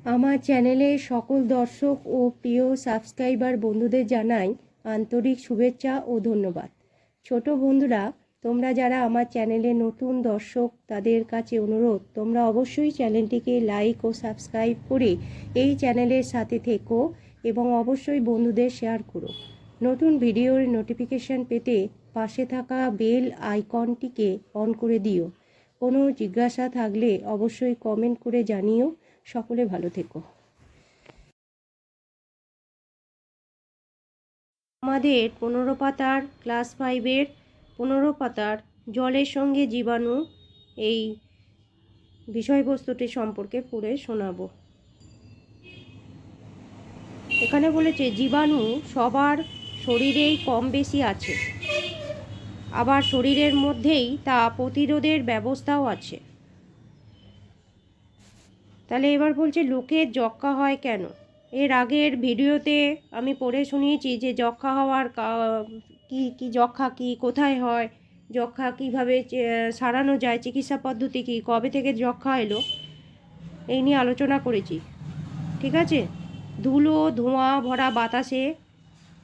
আমার চ্যানেলের সকল দর্শক ও প্রিয় সাবস্ক্রাইবার বন্ধুদের জানাই আন্তরিক শুভেচ্ছা ও ধন্যবাদ। ছোট বন্ধুরা, তোমরা যারা আমার চ্যানেলে নতুন দর্শক, তাদের কাছে অনুরোধ, তোমরা অবশ্যই চ্যানেলটিকে লাইক ও সাবস্ক্রাইব করে এই চ্যানেলের সাথে থেকো এবং অবশ্যই বন্ধুদের শেয়ার করো। নতুন ভিডিওর নোটিফিকেশান পেতে পাশে থাকা বেল আইকনটিকে অন করে দিও। কোনো জিজ্ঞাসা থাকলে অবশ্যই কমেন্ট করে জানিও। সকলে ভালো থেকো। আমাদের 15 পাতার ক্লাস 5-এর 15 পাতার জলের সঙ্গে জীবাণু এই বিষয়বস্তুটি সম্পর্কে পড়ে শোনাবো। এখানে বলেছে জীবাণু সবার শরীরেই কম বেশি আছে, আবার শরীরের মধ্যেই তা প্রতিরোধের ব্যবস্থাও আছে। তাহলে এবার বলছে লোকের যক্ষ্মা হয় কেন। এর আগের ভিডিওতে আমি পড়ে শুনিয়েছি যে যক্ষ্মা হওয়ার কি যক্ষ্মা কি, কোথায় হয়, যক্ষ্মা কীভাবে সারানো যায়, চিকিৎসা পদ্ধতি কী, কবে থেকে যক্ষ্মা এলো, এই নিয়ে আলোচনা করেছি। ঠিক আছে। ধুলো ধোঁয়া ভরা বাতাসে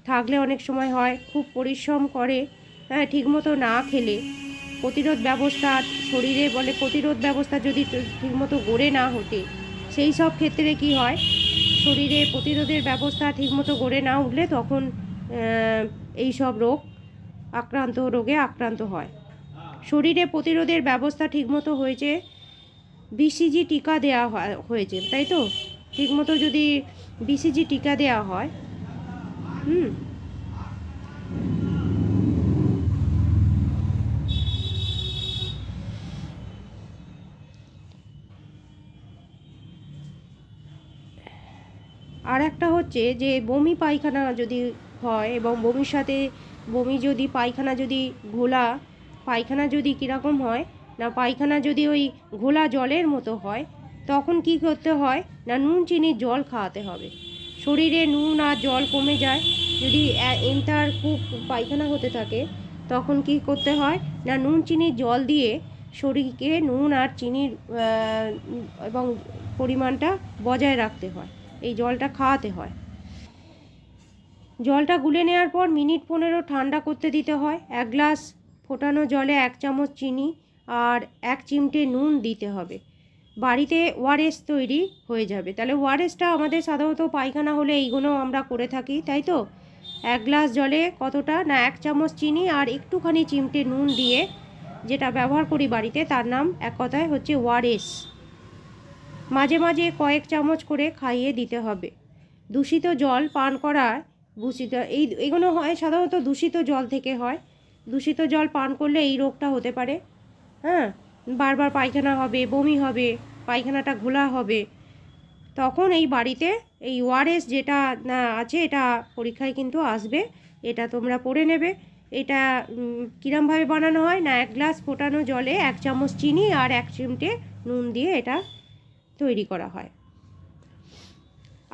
থাকলে অনেক সময় হয়, খুব পরিশ্রম করে, হ্যাঁ, ঠিকমতো না খেলে প্রতিরোধ ব্যবস্থা শরীরে বলে প্রতিরোধ ব্যবস্থা যদি ঠিকমতো গড়ে না ওঠে, সেই সব ক্ষেত্রে কি হয়, শরীরে প্রতিরোধের ব্যবস্থা ঠিকমতো গড়ে না উঠলে তখন এই সব রোগে আক্রান্ত হয়। শরীরে প্রতিরোধের ব্যবস্থা ঠিকমতো হয়েছে, বিসিজি টিকা দেওয়া হয়েছে, তাই তো? ঠিকমতো যদি বিসিজি টিকা দেওয়া হয়, আর একটা হচ্ছে যে বমি পায়খানা যদি হয় এবং বমির সাথে পায়খানা যদি ঘোলা পায়খানা যদি কীরকম হয় না, পায়খানা যদি ওই ঘোলা জলের মতো হয়, তখন কি করতে হয় না, নুন চিনির জল খাওয়াতে হবে। শরীরে নুন আর জল কমে যায়, যদি এন্টার খুব পায়খানা হতে থাকে তখন কি করতে হয় না, নুন চিনির জল দিয়ে শরীরকে নুন আর চিনির এবং পরিমাণটা বজায় রাখতে হয়। এই জলটা খাওয়াতে হয়। জলটা গুলে নেওয়ার পর মিনিট 15 ঠান্ডা করতে দিতে হয়। 1 গ্লাস ফোটানো জলে 1 চামচ চিনি আর 1 চিমটে নুন দিতে হবে। বাড়িতে ওআরএস তৈরি হয়ে যাবে। তাহলে ওআরএসটা আমাদের সাধারণত পায়খানা হলে এইগুলো আমরা করে থাকি, তাই তো? 1 গ্লাস জলে কতটা না, 1 চামচ চিনি আর একটুখানি চিমটে নুন দিয়ে যেটা ব্যবহার করি বাড়িতে, তার নাম এক কথায় হচ্ছে ওআরএস। মাঝে মাঝে কয়েক চামচ করে খাইয়ে দিতে হবে। দূষিত জল পান করায় এইগুলো হয় সাধারণত দূষিত জল থেকে হয়। দূষিত জল পান করলে এই রোগটা হতে পারে। হ্যাঁ, বারবার পায়খানা হবে, বমি হবে, পায়খানাটা ঘোলা হবে। তখন এই বাড়িতে এই ওআরএস যেটা আছে, এটা পরীক্ষায় কিন্তু আসবে, এটা তোমরা পড়ে নেবে। এটা কীরমভাবে বানানো হয় না, 1 গ্লাস ফোটানো জলে 1 চামচ চিনি আর 1 চিমটে নুন দিয়ে এটা তৈরি করা হয়।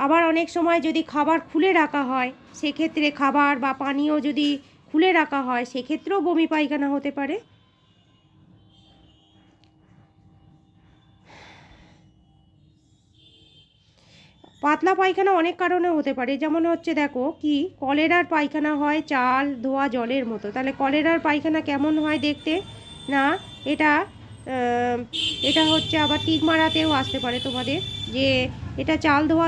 আবার অনেক সময় যদি খাবার খুলে রাখা হয়, সেক্ষেত্রে খাবার বা পানীয় যদি খুলে রাখা হয়, সেক্ষেত্রেও বমি পায়খানা হতে পারে। পাতলা পায়খানা অনেক কারণে হতে পারে, যেমন হচ্ছে দেখো কি, কলেরার পায়খানা হয় চাল ধোয়া জলের মতো। তাহলে কলেরার পায়খানা কেমন হয় দেখতে না, এটা হচ্ছে আবার টিক মারাতেও আসতে পারে তোমাদের, যে এটা চাল ধোয়া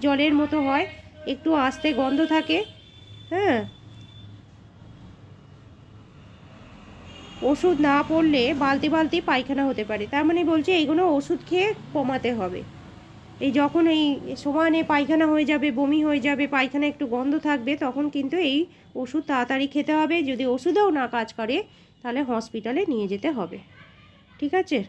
জলের মতো হয়, একটু আস্তে গন্ধ থাকে। হ্যাঁ, ওষুধ না পড়লে বালতি বালতি পায়খানা হতে পারে। তার মানে বলছে এইগুলো ওষুধ খেয়ে কমাতে হবে। এই যখন এই সমানে পায়খানা হয়ে যাবে, বমি হয়ে যাবে, পায়খানা একটু গন্ধ থাকবে, তখন কিন্তু এই ওষুধ তাড়াতাড়ি খেতে হবে। যদি ওষুধেও না কাজ করে, তাহলে হসপিটালে নিয়ে যেতে হবে। ঠিক আছে।